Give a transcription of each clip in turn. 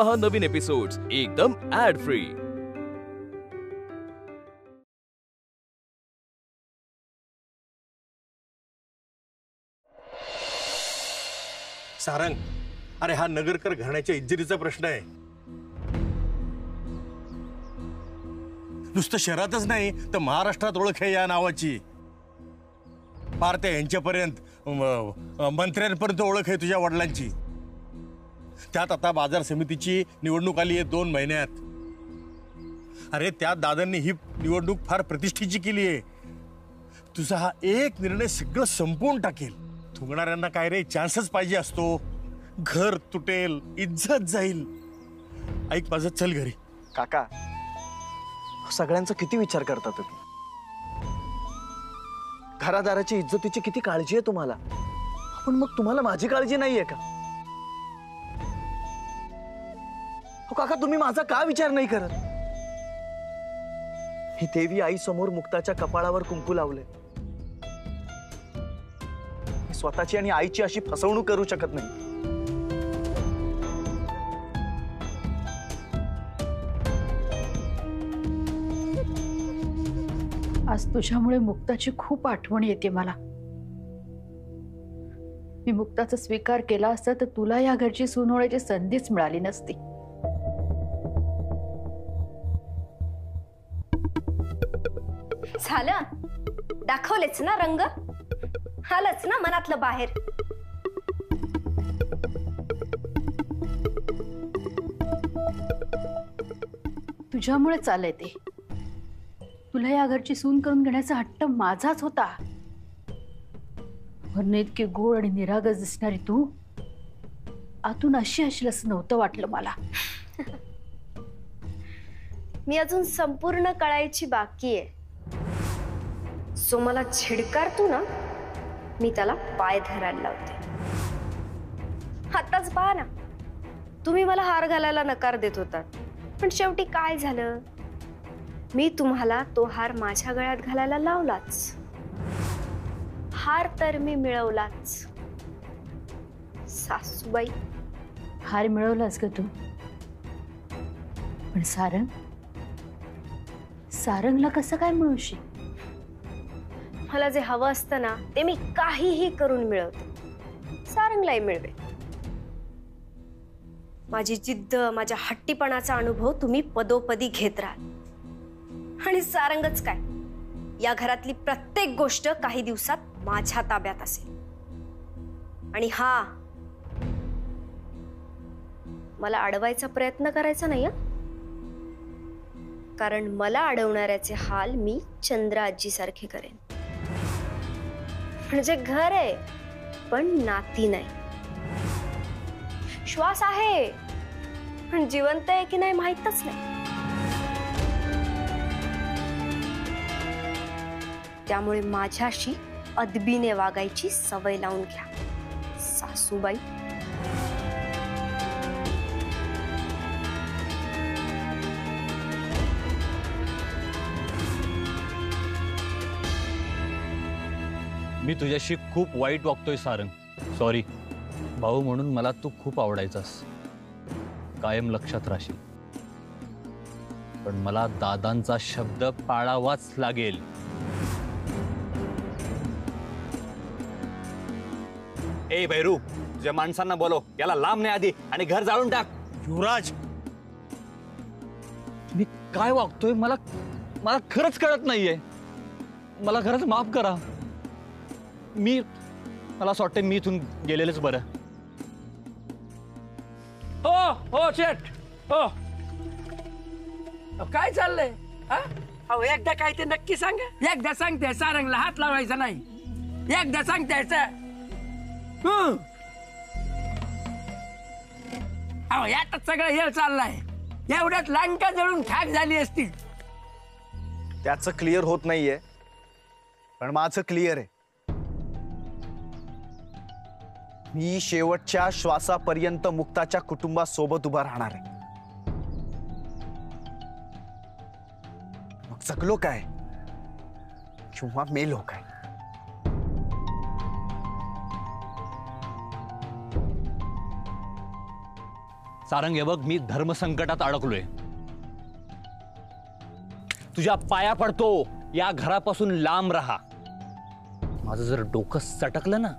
पहा नवीन एपिसोड्स एकदम add free. Sarang, अरे हा नगरकर घराण्याच्या इज्जतीचा प्रश्न आहे। नुसतं शहरातच नाही तर महाराष्ट्रात ओळख आहे या नावाची। पार ते यांच्यापर्यंत मंत्र्यांपर्यंत ओळख आहे तुझ्या वडिलांची। त्यात आता बाजार समितीची निवडणूक आली आहे 2 महिन्यात। अरे त्यात दादांनी ही निवडणूक फार प्रतिष्ठेची केली आहे। तुझा हा एक निर्णय सगळं संपवून टाकेल। थुंकणाऱ्यांना काय रे चान्सच पाहिजे असतो। घर तुटेल, इज्जत जाईल। ऐक माझं, चल घरी। काका, सगळ्यांचा किती विचार करता तुम्ही? घरादाराची इज्जतीची किती काळजी आहे तुम्हाला, पण मग तुम्हाला माझी काळजी नाहीये का? हो काका, तुम्ही माझा का विचार नाही करत? ही देवी आई समोर मुक्ताच्या कपाळावर कुंकू लावले। मी स्वतःची आणि आईची अशी फसवणूक करू शकत नाही। आज तुझ्यामुळे मुक्ताची खूप आठवण येते मला। मी मुक्ताचा स्वीकार केला असता तर तुला या घरची सून होण्याची संधीच मिळाली नसती। झालं, दाखवलेच ना रंग, आलंच ना मनातलं बाहेर। तुझ्यामुळे चाललंय ते। तुला या घरची सून करून घेण्याचा हट्ट माझाच होता। वरनं इतकी गोड आणि निरागस दिसणारी तू आतून अशी असशील असं नव्हतं वाटलं मला। मी अजून संपूर्ण कळायची बाकी आहे। सो मला छिडकारतो ना, मी त्याला पाय धरायला लावते। आताच पहा ना, तुम्ही मला हार घालायला नकार देत होतात, पण शेवटी काय झालं? मी तुम्हाला तो हार माझ्या गळ्यात घालायला लावलाच। हार तर मी मिळवलाच। सासूबाई, हार मिळवलास ग तू, पण सारंगला कसं काय मिळवशील? मला जे हवं असतं ना ते मी काहीही करून मिळवते। सारंगलाही मिळवे। माझी जिद्द, माझ्या हट्टीपणाचा अनुभव तुम्ही पदोपदी घेत राहाल। आणि सारंगच काय, या घरातली प्रत्येक गोष्ट काही दिवसात माझ्या ताब्यात असेल। आणि हा, मला अडवायचा प्रयत्न करायचा नाही, कारण मला अडवणाऱ्याचे हाल मी चंद्रा आजी सारखे करेन। म्हणजे घर आहे पण नाती नाही, श्वास आहे पण जिवंत आहे की नाही माहीतच नाही। त्यामुळे माझ्याशी अदबीने वागायची सवय लावून घ्या सासूबाई। मी तुझ्याशी खूप वाईट वागतोय सारंग, सॉरी। भाऊ म्हणून मला तू खूप आवडायचास, कायम लक्षात राहशील। पण मला दादांचा शब्द पाळावाच लागेल। ए भैरू, तुझ्या माणसांना बोलव, याला लांब नाही आधी आणि घर जाळून टाक। युवराज, मी काय वागतोय मला खरंच कळत नाहीये। मला खरंच माफ करा। मला असं वाटतं मी इथून गेलेलंच बरं। हो शेठ, हो काय चाललंय? अहो एकदा काय ते नक्की सांगा। एकदा सांगते सारंगला हात लावायचा नाही, एकदा सांगते। अहो यात सगळं हे चाललंय, एवढ्यात लंका जळून खाक झाली असती। त्याचं क्लिअर होत नाहीये, पण माझं क्लिअर आहे। मी शेवटच्या श्वासापर्यंत मुक्ताच्या कुटुंबासोबत उभा राहणार आहे। मग जगलो काय किंवा मेलो काय, सारंग हे बघ, मी धर्मसंकटात अडकलोय. तुझ्या पाया पडतो, या घरापासून लांब राहा. माझं जर डोकं सटकलं ना,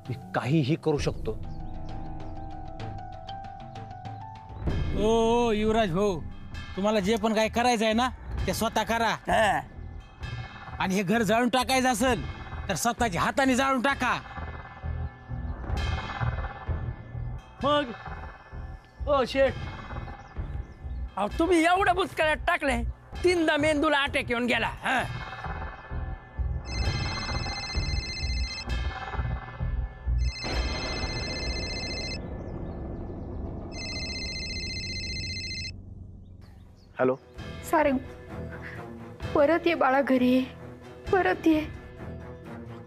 मी काहीही करू शकतो. ओ युवराज भाऊ, तुम्हाला जे पण काय करायचं आहे ना ते स्वतः करा. आणि हे घर जाळून टाकायचं असेल तर स्वतःच्या हाताने जाळून टाका. मग ओ शेठ, अहो तुम्ही एवढं बुचकळ्यात टाकलंय, 3दा मेंदूला अटॅक येऊन गेला. हा हॅलो. सारंग, परत ये बाळा घरी, परत ये.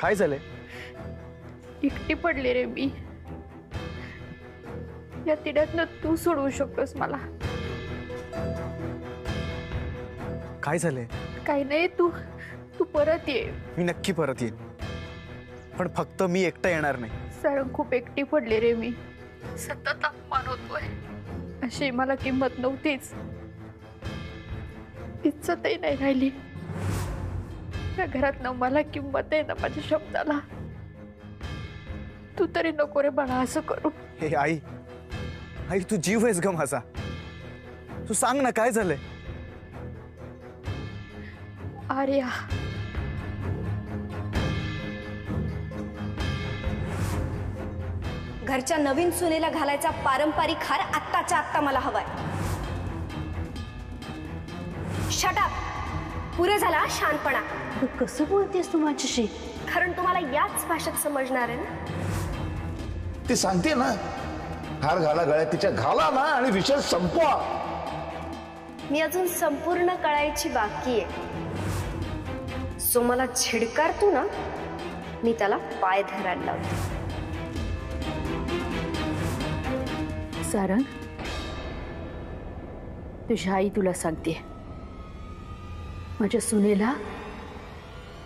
काय झालंय? एकटी पडले रे मी. या तिड्यातनं तू सोडवू शकतोस मला. काय झालंय? काही नाही, तू तू परत ये. मी नक्की परत येईन, पण फक्त मी एकटा येणार नाही. सारंग, खूप एकटी पडले रे मी. सतत अपमान होतोय. अशी मला किंमत नव्हतीच. इज्जतही नाही राहिली. या घरात ना मला किंमत आहे ना माझ्या शब्दाला. तू तरी नको रे बाळा असं करू. हे आई, आई तू जीव आहेस ग माझा. तू सांग ना काय झालंय? आर्या, घरच्या नवीन सुनेला घालायचा पारंपरिक हार आत्ताच्या आत्ता मला हवाय. Shut up. पुरे झाला शानपणा. कसं बोलतेस तू माझ्याशी? कारण तुम्हाला याच भाषेत समजणार आहे ना. ती सांगते ना, हार घाला गळ्यात तिच्या, घाला ना आणि विषय संपवा. मी अजून संपूर्ण कळायची बाकी आहे. सो मला झिडकारतो ना, मी त्याला पाय धरायला लावते. सारंग, तुझी आई तुला सांगते, माझ्या सुनेला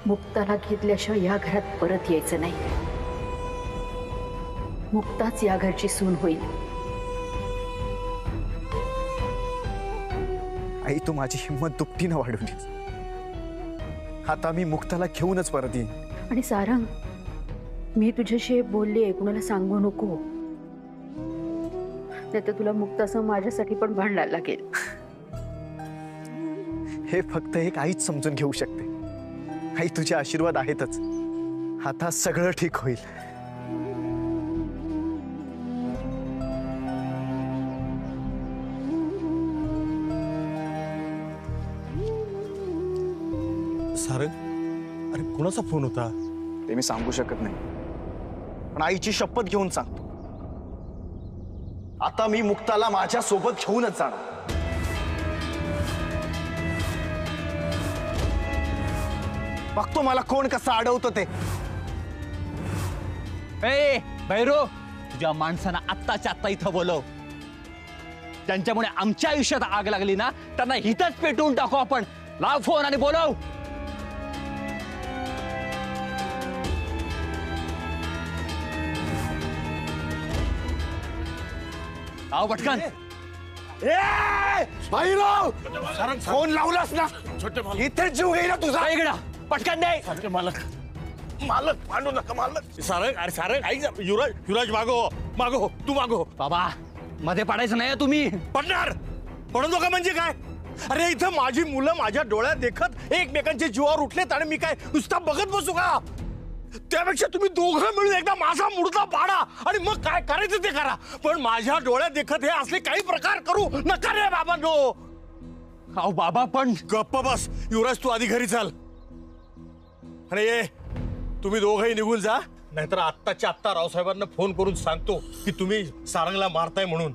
मुक्ताला घेतल्याशिवाय या घरात परत यायचं नाही. मुक्ताच या घरची सून होईल. आई तू माझी हिंमत दुपटीनं वाढवलीस. आता मी मुक्ताला घेऊनच परत येईन. आणि सारंग, मी तुझ्याशी बोलली, कुणाला सांगू नको. नाही तर तुला मुक्तासह माझ्यासाठी पण भांडायला लागेल. हे फक्त एक आईच समजून घेऊ शकते. आई तुझे आशीर्वाद आहेतच. आता सगळं ठीक होईल. सारंग, अरे कोणाचा फोन होता? ते मी सांगू शकत नाही, पण आईची शपथ घेऊन सांगतो, आता मी मुक्ताला माझ्या सोबत घेऊनच जाणार. बघतो मला कोण कसं अडवतो ते. ए भैरो, तुझ्या माणसांना आत्ताच्या आत्ता इथं बोलव. त्यांच्यामुळे आमच्या आयुष्यात आग लागली ना, त्यांना हिथंच पेटवून टाकू आपण. लाव फोन आणि बोलव. लाव पटकन. फोन लावलास ना, इथे जीव घेईल ना तुझा. इकडं पटकन नाही. मालक, मालक भांडू नका मालक. सारंग, अरे सारंग ऐक, युवराज मागो मागो, तू मागो. बाबा मध्ये पडायचं नाही तुम्ही. पडणार पडतो का म्हणजे काय? अरे इथं माझी मुलं माझ्या डोळ्यात देखत एकमेकांच्या जीवावर उठलेत आणि मी काय नुसता बघत बसू का? त्यापेक्षा तुम्ही दोघं मिळून एकदा माझा मुर्दा पाडा आणि मग काय करायचं ते करा. पण माझ्या डोळ्यात देखत हे असले काही प्रकार करू नका रे बाबा. नो अहो बाबा, पण गप्प बस. युवराज तू आधी घरी चाल आणि ये तुम्ही दोघंही निघून जा, नाहीतर आत्ताच्या आत्ता रावसाहेबांना फोन करून सांगतो की तुम्ही सारंगला मारताय म्हणून.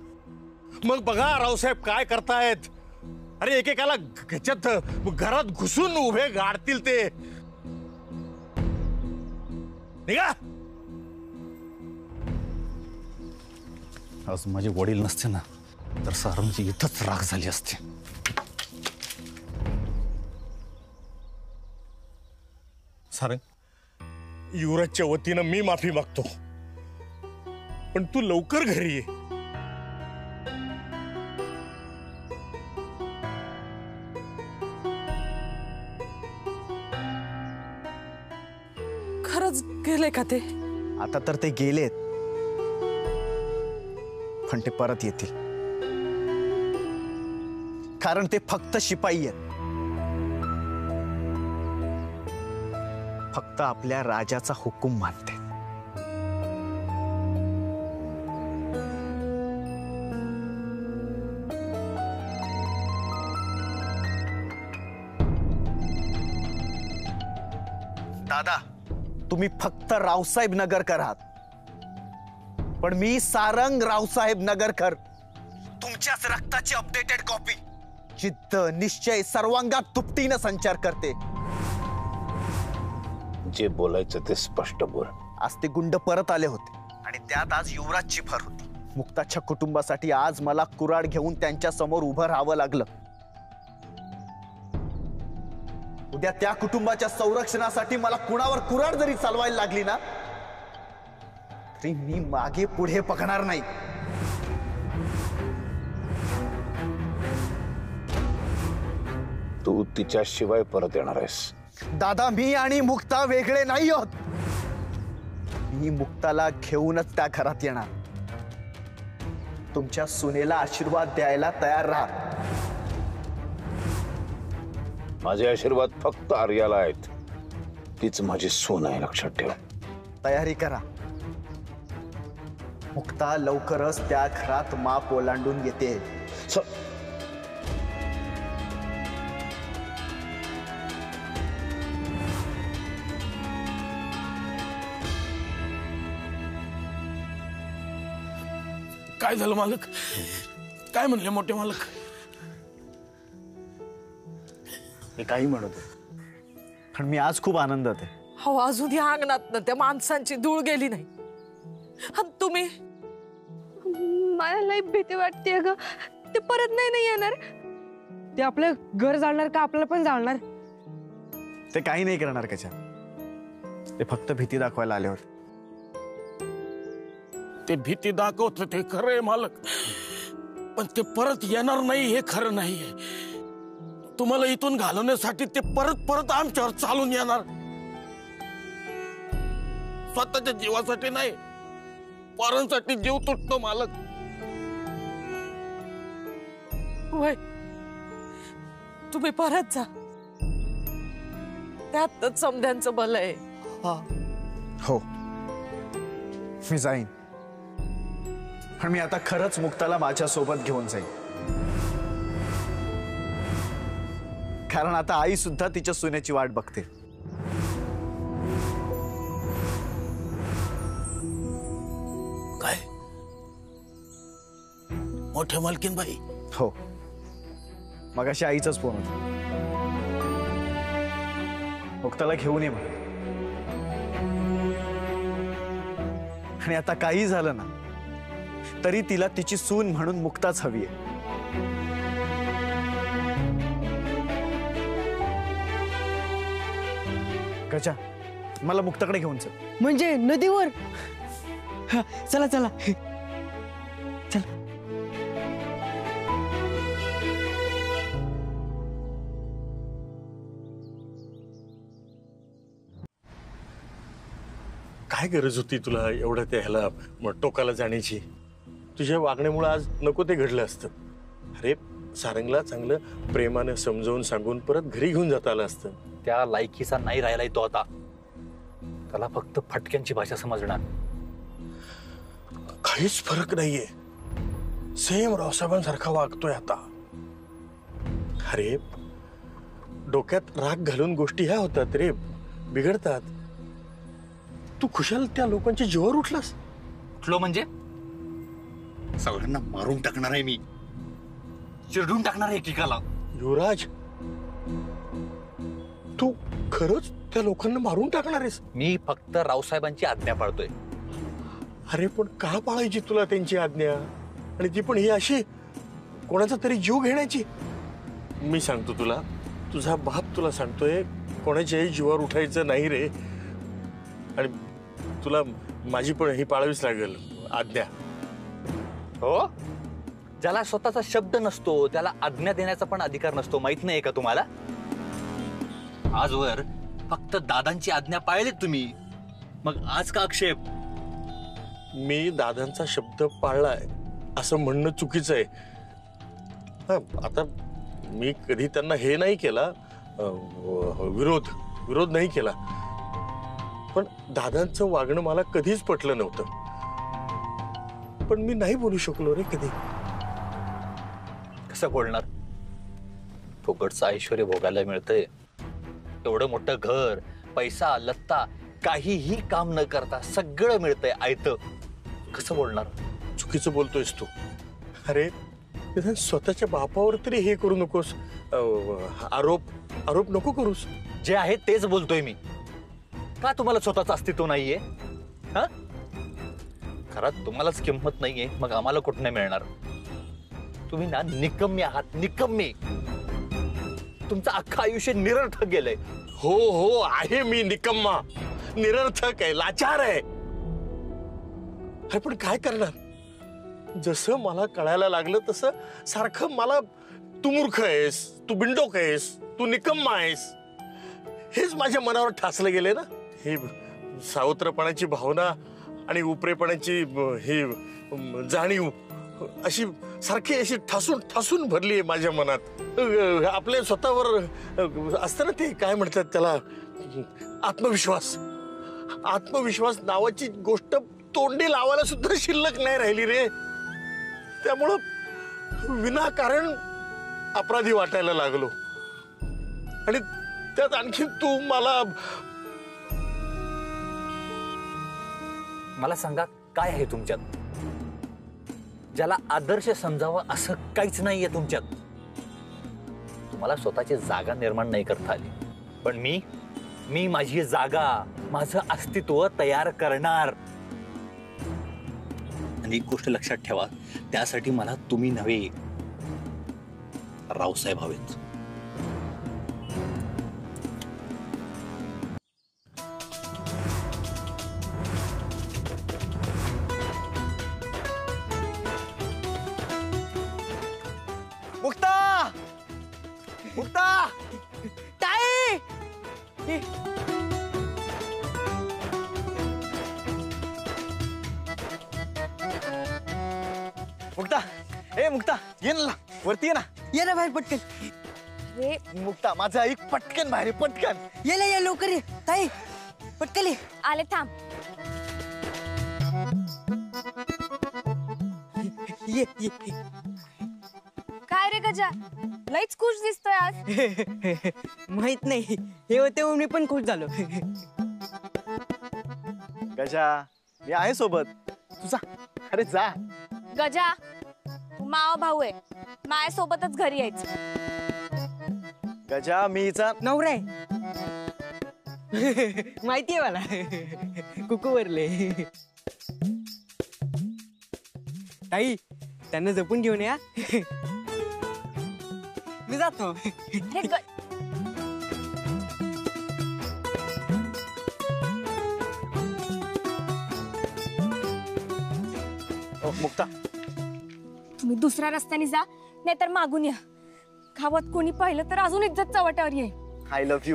मग बघा रावसाहेब काय करतायत. अरे एकेकाला ह्याच्यात घरात घुसून उभे गाडतील ते. निघा. आज माझे वडील नसते ना, तर सारंगची इथंच राग झाली असते. सारंग, युवराजच्या वतीनं मी माफी मागतो, पण तू लवकर घरी ये. खरंच गेले का ते? आता तर ते गेलेत, पण ते परत येतील, कारण ते फक्त शिपाई आहेत. फक्त आपल्या राजाचा हुकूम मानते. दादा, तुम्ही फक्त रावसाहेब नगरकर आहात, पण मी सारंग रावसाहेब नगरकर, तुमच्याच रक्ताची अपडेटेड कॉपी. जिद्द, निश्चय सर्वांगात दुपटीनं संचार करते. जे बोलायचं ते स्पष्ट बोल. आज ते गुंड परत आले होते आणि त्यात आज युवराजची भर होती. मुक्ताच्या कुटुंबासाठी आज मला कुऱ्हाड घेऊन त्यांच्या समोर उभं राहावं लागलं. उद्या त्या कुटुंबाच्या संरक्षणासाठी मला कुणावर कुऱ्हाड जरी चालवायला लागली ना, तरी मी मागे पुढे बघणार नाही. तू तिच्याशिवाय परत येणार आहेस? दादा, मी आणि मुक्ता वेगळे नाही आहोत. मी मुक्ताला घेऊनच त्या घरात येणार. तुमच्या सुनेला आशीर्वाद द्यायला तयार राहा. माझे आशीर्वाद फक्त आर्याला आहेत. तीच माझी सून आहे, लक्षात ठेव. तयारी करा. मुक्ता लवकरच त्या घरात माप ओलांडून येते. काय झालं मालक? काय म्हणले मोठे मालक? मी काही म्हणतो, पण मी आज खूप आनंदात आहे. हो, अजून या अंगणात त्या माणसांची धूळ गेली नाही. आणि तुम्ही? मला लई भीती वाटते ग. ते परत नाही येणार. ते आपलं घर जाळणार का आपल्याला पण जाळणार? ते काही नाही करणार कशा. ते फक्त भीती दाखवायला आले होते. ते भीती दाखवत ते खरं आहे मालक, पण ते परत येणार नाही हे खरं नाहीये. तुम्हाला इथून घालवण्यासाठी ते परत परत आमच्यावर चालून येणार. स्वतःच्या जीवासाठी नाही, पोरांसाठी जीव तुटतो मालक. वय, तुम्ही परत जा. त्यातच समध्यांचं भलं आहे. हो, मी जाईन, पण मी आता खरंच मुक्ताला माझ्या सोबत घेऊन जाईन. कारण आता आई सुद्धा तिच्या सुनेची वाट बघते. काय मोठ्या मालकीन बाई? हो, मगाशी आईचाच फोन होता. मुक्ताला घेऊन ये म्हणा. आणि आता काही झालं ना तरी तिला तिची सून म्हणून मुक्ताच हवी आहे. गजा, मला मुक्ताकडे घेऊन चल. म्हणजे नदीवर? चला चला चला. काय गरज होती तुला एवढं त्या ह्याला टोकाला जाण्याची? तुझ्या वागण्यामुळे आज नको ते घडलं असतं. अरे, सारंगला चांगलं प्रेमानं समजावून सांगून परत घरी घेऊन जाता आलं असतं. त्या लायकीचा नाही राहिलाय तो आता. त्याला फक्त फटक्यांची भाषा समजणार. काहीच फरक नाहीये. सेम रावसाहेबांसारखा वागतोय आता. अरे, डोक्यात राग घालून गोष्टी ह्या होतात रे, बिघडतात. तू खुशाल त्या लोकांच्या जीवावर उठलास. उठलो म्हणजे सगळ्यांना मारून टाकणार आहे मी. चिरडून टाकणार आहे एकेकाला. युवराज, तू खरंच त्या लोकांना मारून टाकणार आहेस? मी फक्त रावसाहेबांची आज्ञा पाळतोय. अरे, पण का पाळायची तुला त्यांची आज्ञा? आणि ती पण ही अशी कोणाचा तरी जीव घेण्याची? मी सांगतो तुला, तुझा बाप तुला सांगतोय कोणाच्याही जीवावर उठायचं नाही रे. आणि तुला माझी पण ही पाळावीच लागेल आज्ञा. हो, ज्याला स्वतःचा शब्द नसतो त्याला आज्ञा देण्याचा पण अधिकार नसतो. माहित नाही का तुम्हाला? आजवर फक्त दादांची आज्ञा पाळलीत तुम्ही, मग आज का आक्षेप? मी दादांचा शब्द पाळलाय असं म्हणणं चुकीचं आहे. आता मी कधी त्यांना हे नाही केला, विरोध नाही केला, पण दादांचं वागणं मला कधीच पटलं नव्हतं. पण मी नाही बोलू शकलो रे कधी. कसं बोलणार? फुकटचं ऐश्वर्य भोगायला मिळतंय, एवढं मोठं घर, पैसा, लत्ता, काहीही काम न करता सगळं मिळतंय आयतं. कसं बोलणार? चुकीचं बोलतोयस तू. अरे निदान स्वतःच्या बापावर तरी हे करू नकोस, आरोप नको करूस. जे आहे तेच बोलतोय मी. का तुम्हाला स्वतःचं अस्तित्व नाहीये? हा, खरं तुम्हालाच किंमत नाहीये, मग आम्हाला कुठं नाही मिळणार? तुम्ही ना निकम्मे आहात, निकम्मे. तुमचं अख्खं आयुष्य निरर्थक गेलंय. हो आहे मी निकम्मा, निरर्थक आहे, लाचार आहे. अरे पण काय करणार? जसं मला कळायला लागलं तसं सारखं मला तू मूर्ख आहेस, तू बिंडोक आहेस, तू निकम्मा आहेस, हेच माझ्या मनावर ठासलं गेले ना. हे सावत्रपणाची भावना आणि उपरेपणाची ही जाणीव अशी सारखी अशी ठासून भरली आहे माझ्या मनात. आपल्या स्वतःवर असतं ना ते काय म्हणतात त्याला, आत्मविश्वास नावाची गोष्ट तोंडी लावायला सुद्धा शिल्लक नाही राहिली रे. त्यामुळं विनाकारण अपराधी वाटायला लागलो. आणि त्यात आणखी तू मला सांगा, काय आहे तुमच्यात ज्याला आदर्श समजावं असं काहीच नाहीये तुमच्यात. तुम्हाला स्वतःची जागा निर्माण नाही करता आली, पण मी माझी जागा, माझं अस्तित्व तयार करणार. आणि एक गोष्ट लक्षात ठेवा, त्यासाठी मला तुम्ही नव्हे, रावसाहेब हवेत. मुक्ता ताई, मुक्ता, ए मुक्ता, ये ना वरती, ये ना, ये ना बाहेर पटकन. रे मुक्ता, माझं ऐक, पटकन बाहेर, पटकन ये लवकर ये ताई, पटकन ये. आले, थांब. ये काय रे गजा, लईच खुश दिसतोय आज. माहित नाही, हे होते मी पण खुश झालो. गजा, मी आहे सोबत, तुझा. अरे जा. गजा, तू मावा भाऊ आहे, माझ्यासोबतच घरी यायचं. गजा, मी हिचा नवरा आहे. माहितीये मला, कुकूवरले. ताई, त्यांना जपून घेऊन या. मी जातो. मुक्ता, तुम्ही दुसऱ्या रस्त्याने जा, नाहीतर मागून या. गावात कोणी पाहिलं तर अजून इज्जत चव्हाट्यावर येईल. I love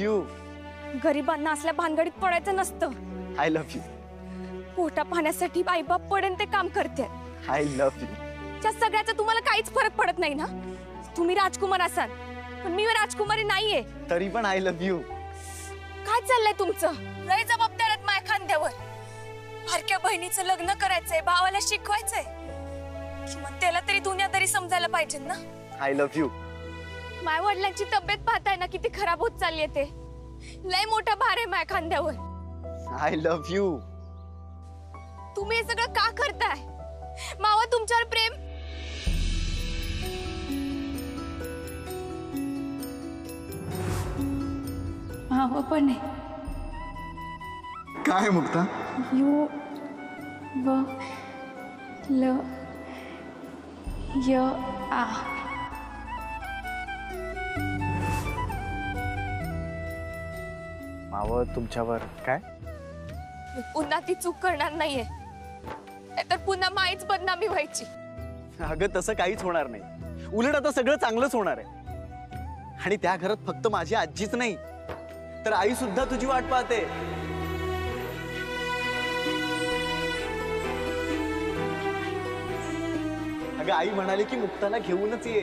you. गरिबांना असल्या भानगडीत पडायचं नसतं. I love you. पोटा पाण्यासाठी बाईबाप पडेन ते काम करते. I love you. त्या सगळ्याचा तुम्हाला काहीच फरक पडत नाही ना. तुम्ही राजकुमार असाल, पण मी राजकुमारी नाहीये. तरी पण आय लव्ह यू. काय चाललंय तुमचं? लय जबाबदार आहेत माझ्या खांद्यावर. बारक्या बहिणीचं लग्न करायचंय, भावाला शिकवायचंय, किंवा त्याला तरी दुनियादारी समजायला पाहिजे ना. I love you. माझ्या वडिलांची तब्येत पाहताय ना, किती खराब होत चालली आहे. ते लय मोठा भार आहे माझ्या खांद्यावर. I love you. तुम्ही हे सगळं का करताय? मावा तुमच्यावर प्रेम. मावा पण आहे. काय मुक्ता? यू व ल य आ. मावं तुमच्यावर काय? पुन्हा ती चूक करणार नाहीये, तर पुन्हा माईच बदनामी व्हायची. अगं तसं काहीच होणार नाही. उलट आता सगळं चांगलंच होणार आहे. आणि त्या घरात फक्त माझी आजीच नाही, तर आई सुद्धा तुझी वाट पाहते. अगं आई म्हणाली की मुक्ताला घेऊनच ये.